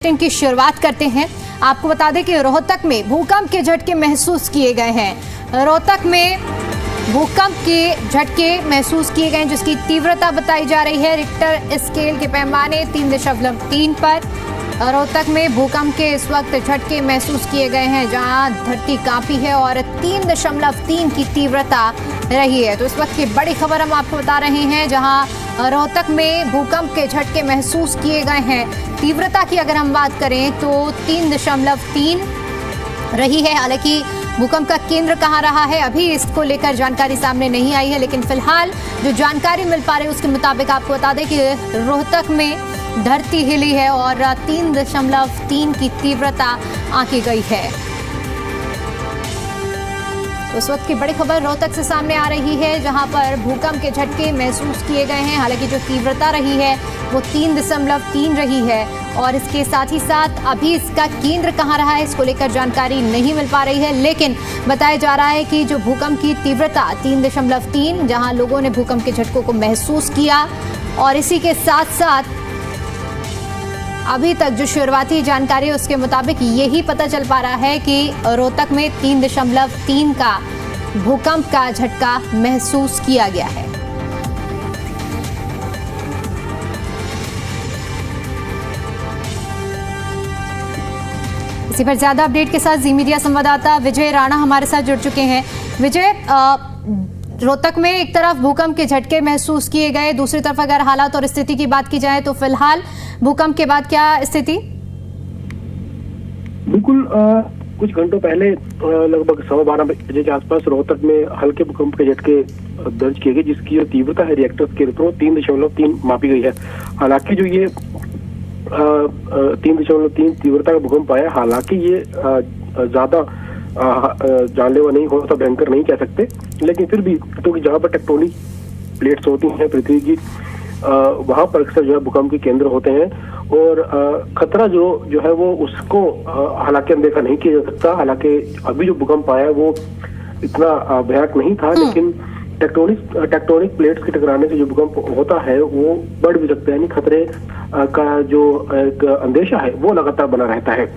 की शुरुआत करते हैं। आपको बता दें कि रोहतक में भूकंप के झटके महसूस किए गए हैं। रोहतक में भूकंप के झटके महसूस किए गए जिसकी तीव्रता बताई जा रही है रिक्टर स्केल के पैमाने 3.3 पर। रोहतक में भूकंप के इस वक्त झटके महसूस किए गए हैं जहां धरती कांपी है और 3.3 की तीव्रता रही है। तो इस वक्त की बड़ी खबर हम आपको बता रहे हैं जहां रोहतक में भूकंप के झटके महसूस किए गए हैं। तीव्रता की अगर हम बात करें तो 3.3 रही है। हालांकि भूकंप का केंद्र कहां रहा है अभी इसको लेकर जानकारी सामने नहीं आई है, लेकिन फिलहाल जो जानकारी मिल पा रही है उसके मुताबिक आपको बता दें कि रोहतक में धरती हिली है और 3.3 की तीव्रता आंकी गई है। उस वक्त की बड़ी खबर रोहतक से सामने आ रही है जहां पर भूकंप के झटके महसूस किए गए हैं। हालांकि जो तीव्रता रही है वो 3.3 रही है और इसके साथ ही साथ अभी इसका केंद्र कहां रहा है इसको लेकर जानकारी नहीं मिल पा रही है, लेकिन बताया जा रहा है कि जो भूकंप की तीव्रता 3.3 जहां लोगों ने भूकंप के झटकों को महसूस किया और इसी के साथ साथ अभी तक जो शुरुआती जानकारी है उसके मुताबिक यही पता चल पा रहा है कि रोहतक में 3.3 का भूकंप का झटका महसूस किया गया है। इसी पर ज्यादा अपडेट के साथ जी मीडिया संवाददाता विजय राणा हमारे साथ जुड़ चुके हैं। विजय, रोहतक में एक तरफ भूकंप के झटके महसूस किए गए, दूसरी तरफ अगर हालात और स्थिति की बात की जाए तो फिलहाल भूकंप के बाद क्या स्थिति? बिल्कुल कुछ घंटों पहले लगभग 12:15 बजे के आसपास रोहतक में हल्के भूकंप के झटके दर्ज किए गए जिसकी जो तीव्रता है रिएक्टर स्केल पर 3.3 मापी गई है। हालांकि जो ये 3.3 तीव्रता का भूकंप आया, हालांकि ये ज्यादा जानलेवा नहीं हो, भयंकर नहीं कह सकते, लेकिन फिर भी क्योंकि जहाँ पर टेक्टोनिक प्लेट्स होती हैं पृथ्वी की वहां पर अक्सर जो है भूकंप के केंद्र होते हैं और खतरा जो है वो उसको हालांकि अनदेखा नहीं किया जा सकता। हालांकि अभी जो भूकंप आया वो इतना भयानक नहीं था, लेकिन टेक्टोनिक प्लेट्स के टकराने से जो भूकंप होता है वो बढ़ भी सकता है, यानी खतरे का जो एक अंदेशा है वो लगातार बना रहता है।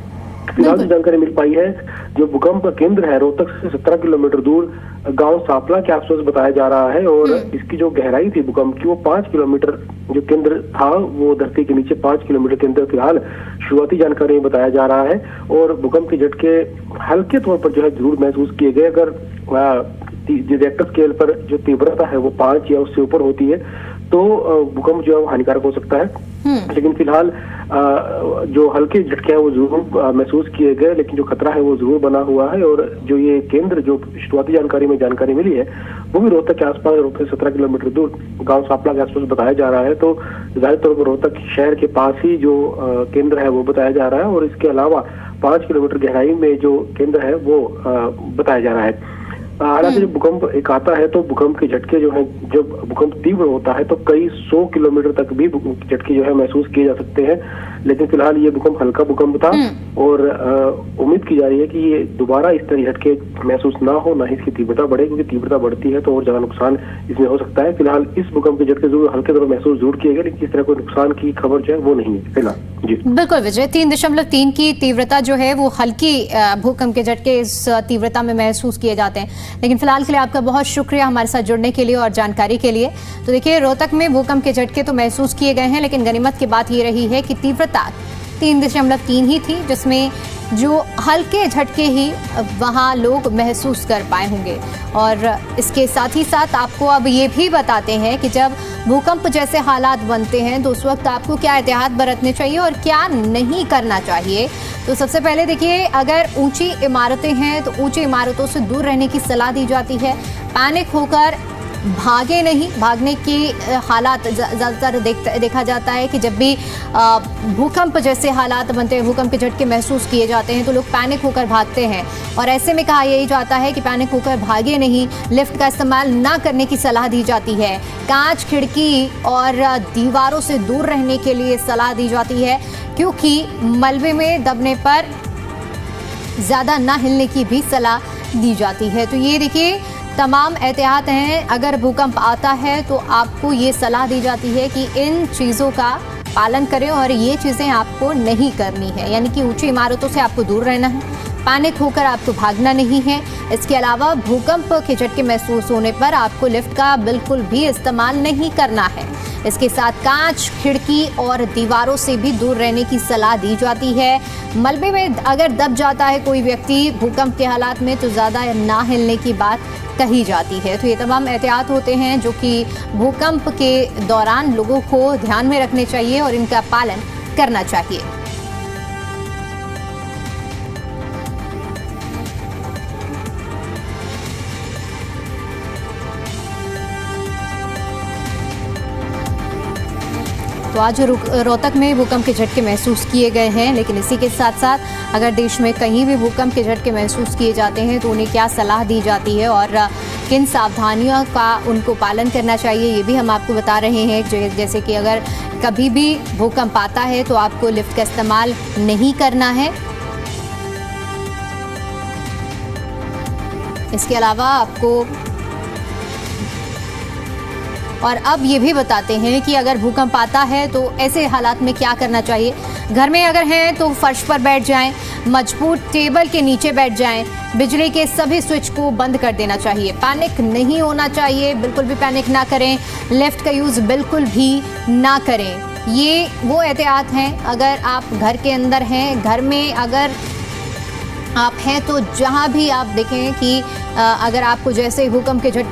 फिलहाल जो जानकारी मिल पाई है जो भूकंप का केंद्र है रोहतक से 17 किलोमीटर दूर गांव सापला के आसपास बताया जा रहा है और इसकी जो गहराई थी भूकंप की वो 5 किलोमीटर जो केंद्र था वो धरती के नीचे 5 किलोमीटर के अंदर फिलहाल शुरुआती जानकारी में बताया जा रहा है। और भूकंप के झटके हल्के तौर पर जो है जरूर महसूस किए गए। अगर रिएक्टर स्केल पर जो तीव्रता है वो 5 या उससे ऊपर होती है तो भूकंप जो है हानिकारक हो सकता है, लेकिन फिलहाल जो हल्के झटके हैं वो जरूर महसूस किए गए, लेकिन जो खतरा है वो जरूर बना हुआ है। और जो ये केंद्र जो शुरुआती जानकारी में जानकारी मिली है वो भी रोहतक के आसपास, रोहतक से 17 किलोमीटर दूर गांव सापला के आसपास बताया जा रहा है। तो जाहिर तौर पर रोहतक शहर के पास ही जो केंद्र है वो बताया जा रहा है और इसके अलावा 5 किलोमीटर गहराई में जो केंद्र है वो बताया जा रहा है। हालांकि जब भूकंप एक आता है तो भूकंप के झटके जो है जब भूकंप तीव्र होता है तो कई 100 किलोमीटर तक भी झटके जो है महसूस किए जा सकते हैं, लेकिन फिलहाल ये भूकंप हल्का भूकंप था और उम्मीद की जा रही है कि ये दोबारा इस तरह झटके महसूस ना हो, ना ही इसकी तीव्रता बढ़े, क्योंकि तीव्रता बढ़ती है तो और ज्यादा नुकसान इसमें हो सकता है। फिलहाल इस भूकंप के झटके जरूर हल्के तौर महसूस जरूर किए गए, लेकिन इस तरह कोई नुकसान की खबर जो है वो नहीं है फिलहाल। जी बिल्कुल विजय, 3.3 की तीव्रता जो है वो हल्की भूकंप के झटके इस तीव्रता में महसूस किए जाते हैं, लेकिन फिलहाल के लिए आपका बहुत शुक्रिया हमारे साथ जुड़ने के लिए और जानकारी के लिए। तो देखिए रोहतक में भूकंप के झटके तो महसूस किए गए हैं, लेकिन गनीमत की बात ये रही है कि तीव्रता 3.3 ही थी, जिसमें जो हल्के झटके ही वहाँ लोग महसूस कर पाए होंगे। और इसके साथ ही साथ आपको अब ये भी बताते हैं कि जब भूकंप जैसे हालात बनते हैं तो उस वक्त आपको क्या एहतियात बरतने चाहिए और क्या नहीं करना चाहिए। तो सबसे पहले देखिए, अगर ऊंची इमारतें हैं तो ऊंची इमारतों से दूर रहने की सलाह दी जाती है। पैनिक होकर भागे नहीं, भागने की हालात ज़्यादातर देखा जाता है कि जब भी भूकंप जैसे हालात बनते हैं, भूकंप के झटके महसूस किए जाते हैं तो लोग पैनिक होकर भागते हैं और ऐसे में कहा यही जाता है कि पैनिक होकर भागे नहीं, लिफ्ट का इस्तेमाल ना करने की सलाह दी जाती है। कांच, खिड़की और दीवारों से दूर रहने के लिए सलाह दी जाती है, क्योंकि मलबे में दबने पर ज़्यादा ना हिलने की भी सलाह दी जाती है। तो ये देखिए तमाम एहतियात हैं। अगर भूकंप आता है तो आपको ये सलाह दी जाती है कि इन चीज़ों का पालन करें और ये चीज़ें आपको नहीं करनी है, यानी कि ऊंची इमारतों से आपको दूर रहना है, पैनिक होकर आपको भागना नहीं है। इसके अलावा भूकंप के झटके महसूस होने पर आपको लिफ्ट का बिल्कुल भी इस्तेमाल नहीं करना है। इसके साथ कांच, खिड़की और दीवारों से भी दूर रहने की सलाह दी जाती है। मलबे में अगर दब जाता है कोई व्यक्ति भूकंप के हालात में तो ज़्यादा ना हिलने की बात कही जाती है। तो ये तमाम एहतियात होते हैं जो कि भूकंप के दौरान लोगों को ध्यान में रखने चाहिए और इनका पालन करना चाहिए। तो आज रोहतक में भूकंप के झटके महसूस किए गए हैं, लेकिन इसी के साथ साथ अगर देश में कहीं भी भूकंप के झटके महसूस किए जाते हैं तो उन्हें क्या सलाह दी जाती है और किन सावधानियों का उनको पालन करना चाहिए, ये भी हम आपको बता रहे हैं। जैसे कि अगर कभी भी भूकंप आता है तो आपको लिफ्ट का इस्तेमाल नहीं करना है। इसके अलावा आपको और अब ये भी बताते हैं कि अगर भूकंप आता है तो ऐसे हालात में क्या करना चाहिए। घर में अगर हैं तो फर्श पर बैठ जाएं, मजबूत टेबल के नीचे बैठ जाएं, बिजली के सभी स्विच को बंद कर देना चाहिए, पैनिक नहीं होना चाहिए, बिल्कुल भी पैनिक ना करें, लिफ्ट का यूज़ बिल्कुल भी ना करें। ये वो एहतियात हैं अगर आप घर के अंदर हैं। घर में अगर आप हैं तो जहाँ भी आप देखें कि अगर आपको जैसे भूकंप के झटके